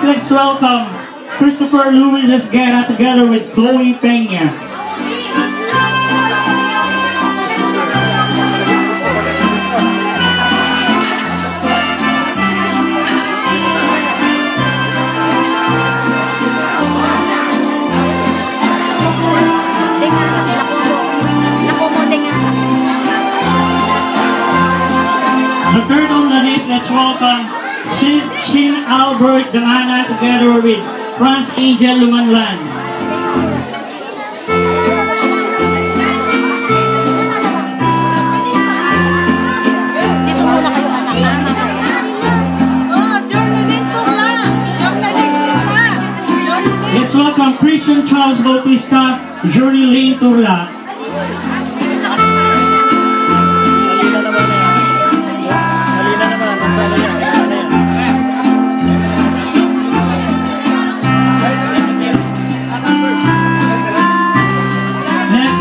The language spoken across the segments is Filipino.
Next, let's welcome Christopher Luis Esguerra together with Chloe Peña. The third on the list, let's welcome Shin Albert Damana together with Franz Angel Lumanlan. Dito muna kayo, anak. Let's welcome Christian Charles Bautista, Journey Lane Turla.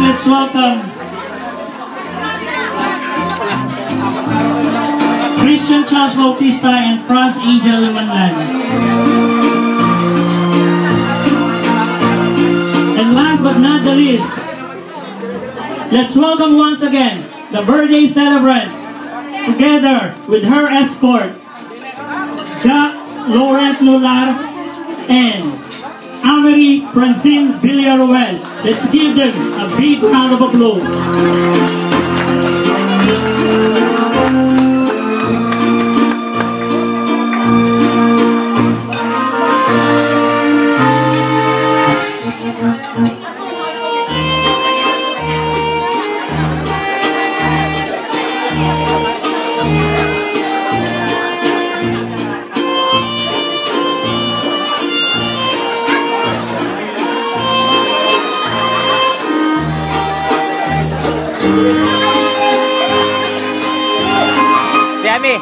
Let's welcome Christian Charles Bautista and Franz Angel Lumanlan. And last but not the least, let's welcome once again the birthday celebrant together with her escort, Jack Lawrence Lular and Amery Francine Villaruel. Let's give them a big round of applause. Yummy.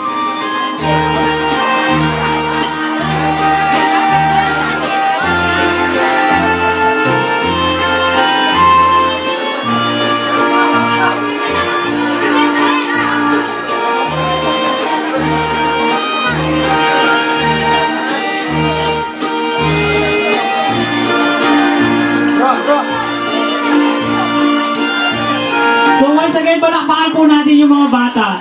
So once again, palakpakan po natin yung mga bata.